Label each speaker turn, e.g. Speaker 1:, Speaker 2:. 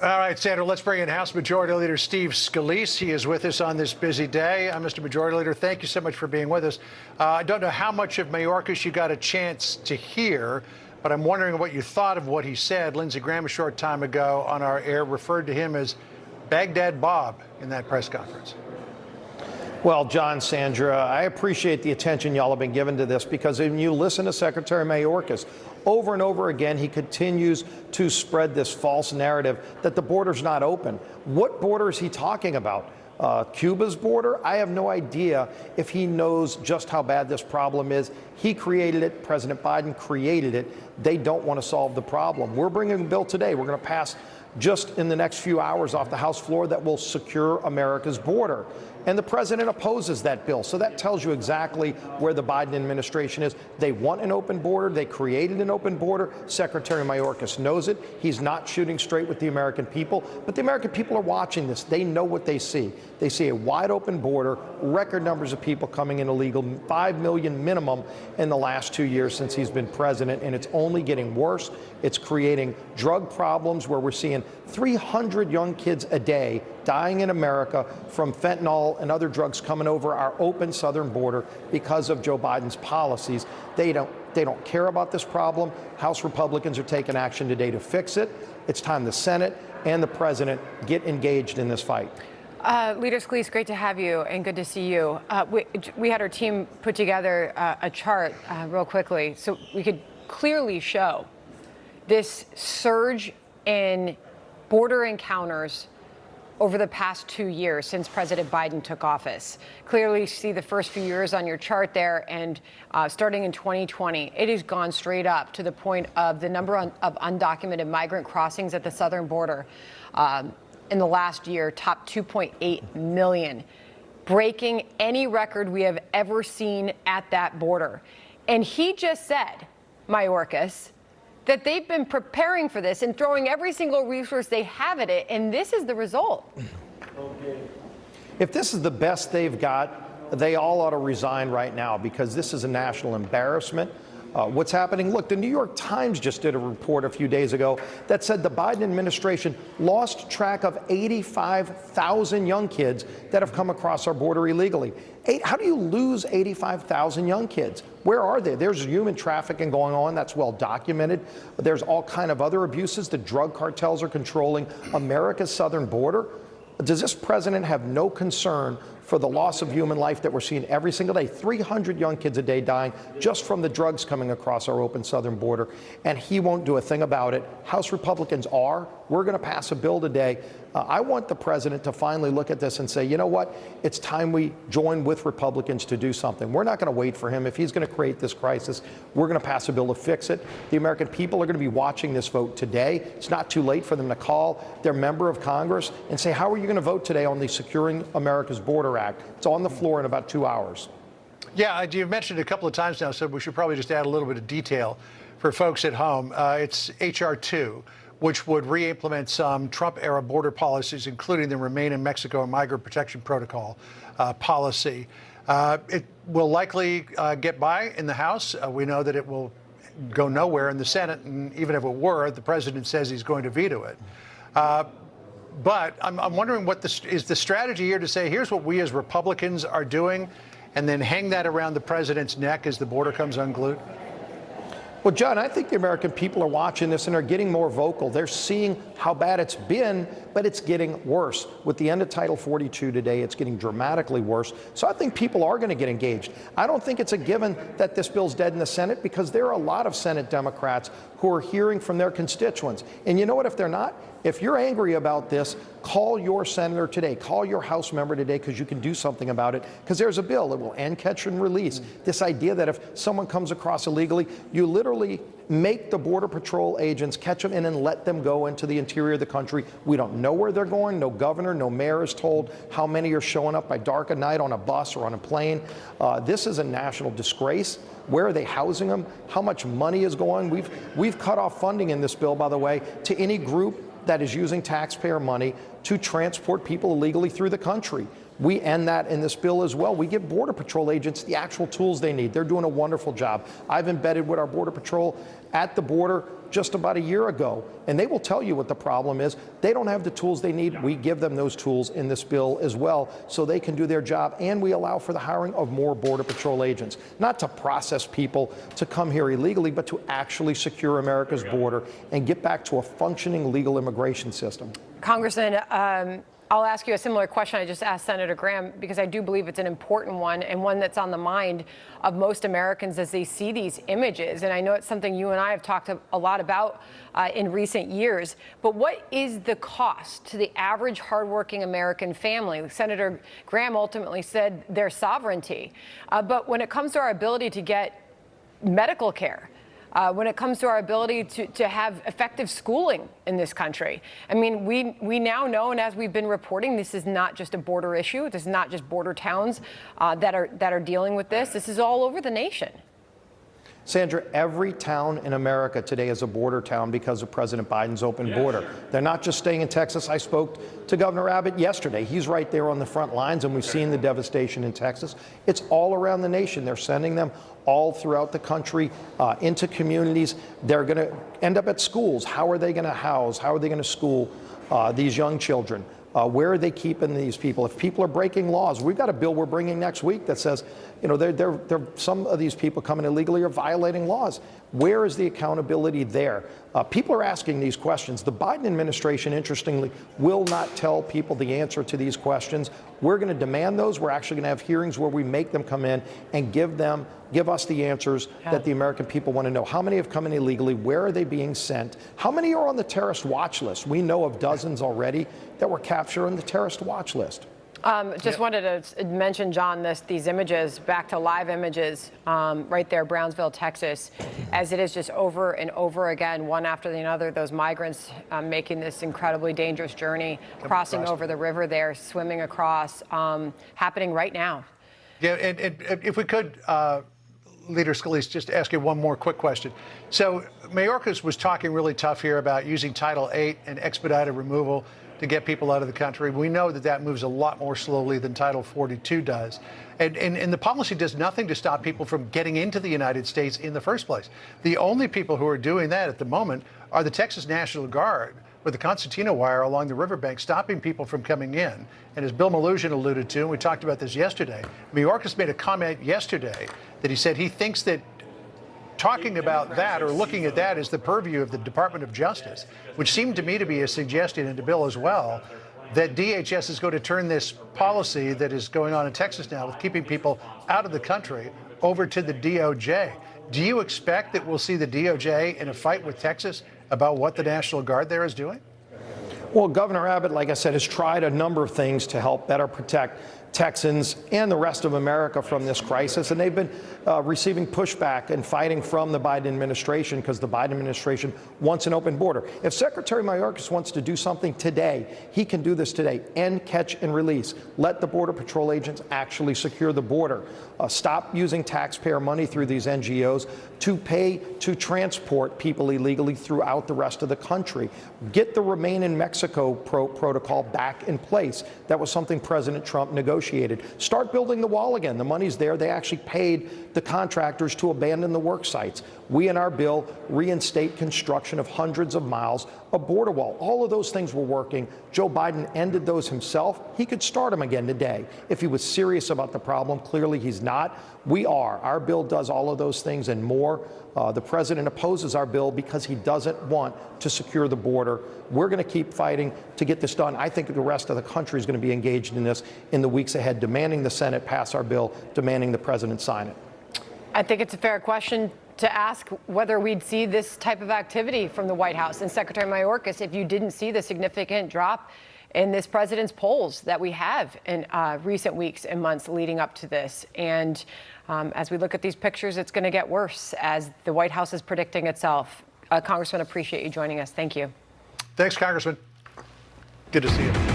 Speaker 1: All right, Sandra, let's bring in House Majority Leader Steve Scalise. He is with us on this busy day. Mr. Majority Leader, thank you so much for being with us. I don't know how much of Mayorkas you got a chance to hear, but I'm wondering what you thought of what he said. Lindsey Graham, a short time ago on our air, referred to him as Baghdad Bob in that press conference.
Speaker 2: Well, John, Sandra, I appreciate the attention y'all have been given to this, because when you listen to Secretary Mayorkas, over and over again, he continues to spread this false narrative that the border's not open. What border is he talking about? Cuba's border? I have no idea if he knows just how bad this problem is. He created it. President Biden created it. They don't want to solve the problem. We're bringing a bill today. We're going to pass just in the next few hours off the House floor that will secure America's border. And the president opposes that bill. So that tells you exactly where the Biden administration is. They want an open border. They created an open border. Secretary Mayorkas knows it. He's not shooting straight with the American people. But the American people are watching this. They know what they see. They see a wide open border, record numbers of people coming in illegal, 5 million minimum in the last 2 years since he's been president. And it's only getting worse. It's creating drug problems where we're seeing 300 young kids a day dying in America from fentanyl and other drugs coming over our open southern border because of Joe Biden's policies. They don't care about this problem. House Republicans are taking action today to fix it. It's time the Senate and the president get engaged in this fight.
Speaker 3: Leader Scalise, great to have you and good to see you. We had our team put together a chart real quickly so we could clearly show this surge in border encounters over the past 2 years since President Biden took office. Clearly see the first few years on your chart there, and starting in 2020, it has gone straight up to the point of the number of undocumented migrant crossings at the southern border in the last year, topped 2.8 million, breaking any record we have ever seen at that border. And he just said, Mayorkas, that they've been preparing for this and throwing every single resource they have at it, and this is the result.
Speaker 2: If this is the best they've got, they all ought to resign right now, because this is a national embarrassment. What's happening? Look, the New York Times just did a report a few days ago that said the Biden administration lost track of 85,000 young kids that have come across our border illegally. How do you lose 85,000 young kids? Where are they? There's human trafficking going on. That's well documented. There's all kind of other abuses. The drug cartels are controlling America's southern border. Does this president have no concern for the loss of human life that we're seeing every single day? 300 young kids a day dying just from the drugs coming across our open southern border, and he won't do a thing about it. House Republicans are. We're going to pass a bill today. I want the president to finally look at this and say, you know what? It's time we join with Republicans to do something. We're not going to wait for him. If he's going to create this crisis, we're going to pass a bill to fix it. The American people are going to be watching this vote today. It's not too late for them to call their member of Congress and say, how are you going to vote today on the Securing America's Border Act? It's on the floor in about 2 hours.
Speaker 1: Yeah, you've mentioned it a couple of times now, so we should probably just add a little bit of detail for folks at home. It's H.R. 2, which would re-implement some Trump-era border policies, including the Remain in Mexico and Migrant Protection Protocol policy. It will likely get by in the House. We know that it will go nowhere in the Senate, and even if it were, the president says he's going to veto it. But I'm wondering what is the strategy here to say, here's what we as Republicans are doing, and then hang that around the president's neck as the border comes unglued?
Speaker 2: Well, John, I think the American people are watching this and are getting more vocal. They're seeing how bad it's been, but it's getting worse. With the end of Title 42 today, it's getting dramatically worse. So I think people are going to get engaged. I don't think it's a given that this bill's dead in the Senate, because there are a lot of Senate Democrats who are hearing from their constituents. And you know what, if they're not? If you're angry about this, call your senator today, call your House member today, because you can do something about it, because there's a bill that will end catch and release. This idea that if someone comes across illegally, you literally make the Border Patrol agents catch them in and let them go into the interior of the country. We don't know where they're going. No governor, no mayor is told how many are showing up by dark of night on a bus or on a plane. This is a national disgrace. Where are they housing them? How much money is going? We've cut off funding in this bill, by the way, to any group that is using taxpayer money to transport people illegally through the country. We end that in this bill as well. We give Border Patrol agents the actual tools they need. They're doing a wonderful job. I've embedded with our Border Patrol at the border just about a year ago, and they will tell you what the problem is. They don't have the tools they need. We give them those tools in this bill as well so they can do their job, and we allow for the hiring of more Border Patrol agents, not to process people to come here illegally, but to actually secure America's border and get back to a functioning legal immigration system.
Speaker 3: Congressman, I'll ask you a similar question I just asked Senator Graham, because I do believe it's an important one and one that's on the mind of most Americans as they see these images. And I know it's something you and I have talked a lot about in recent years. But what is the cost to the average hardworking American family? Senator Graham ultimately said their sovereignty. But when it comes to our ability to get medical care, when it comes to our ability to have effective schooling in this country. I mean, we now know, and as we've been reporting, this is not just a border issue. This is not just border towns that are dealing with this. This is all over the nation.
Speaker 2: Sandra, every town in America today is a border town because of President Biden's open border. They're not just staying in Texas. I spoke to Governor Abbott yesterday. He's right there on the front lines, and we've seen the devastation in Texas. It's all around the nation. They're sending them all throughout the country into communities. They're going to end up at schools. How are they going to house? How are they going to school these young children? Where are they keeping these people? If people are breaking laws, we've got a bill we're bringing next week that says, you know, some of these people coming illegally are violating laws. Where is the accountability there? People are asking these questions. The Biden administration, interestingly, will not tell people the answer to these questions. We're going to demand those. We're actually going to have hearings where we make them come in and give us the answers that the American people want to know. How many have come in illegally? Where are they being sent? How many are on the terrorist watch list? We know of dozens already that were captured on the terrorist watch list.
Speaker 3: Just wanted to mention, John, these images, back to live images right there, Brownsville, Texas, as it is just over and over again, one after the other, those migrants making this incredibly dangerous journey, crossing over the river there, swimming across, happening right now.
Speaker 1: Yeah, and if we could, Leader Scalise, just ask you one more quick question. So Mayorkas was talking really tough here about using Title VIII and expedited removal to get people out of the country. We know that that moves a lot more slowly than Title 42 does. And the policy does nothing to stop people from getting into the United States in the first place. The only people who are doing that at the moment are the Texas National Guard with the concertina wire along the riverbank, stopping people from coming in. And as Bill Malugin alluded to, and we talked about this yesterday, Mayorkas made a comment yesterday that he said he thinks that talking about that or looking at that is the purview of the Department of Justice, which seemed to me to be a suggestion in the bill as well, that DHS is going to turn this policy that is going on in Texas now with keeping people out of the country over to the DOJ. Do you expect that we'll see the DOJ in a fight with Texas about what the National Guard there is doing?
Speaker 2: Well, Governor Abbott, like I said, has tried a number of things to help better protect Texans and the rest of America from this crisis, and they've been receiving pushback and fighting from the Biden administration because the Biden administration wants an open border. If Secretary Mayorkas wants to do something today, he can do this today. End, catch, and release. Let the Border Patrol agents actually secure the border. Stop using taxpayer money through these NGOs to pay to transport people illegally throughout the rest of the country. Get the Remain in Mexico protocol back in place. That was something President Trump negotiated. Start building the wall again. The money's there. They actually paid the contractors to abandon the work sites. We, in our bill, reinstate construction of hundreds of miles of border wall. All of those things were working. Joe Biden ended those himself. He could start them again today. If he was serious about the problem, clearly he's not. We are. Our bill does all of those things and more. The president opposes our bill because he doesn't want to secure the border. We're going to keep fighting to get this done. I think the rest of the country is going to be engaged in this in the weeks ahead, demanding the Senate pass our bill, demanding the president sign it.
Speaker 3: I think it's a fair question to ask whether we'd see this type of activity from the White House and Secretary Mayorkas if you didn't see the significant drop in this president's polls that we have in recent weeks and months leading up to this. And as we look at these pictures, it's going to get worse as the White House is predicting itself. Congressman, appreciate you joining us. Thank you.
Speaker 1: Thanks, Congressman. Good to see you.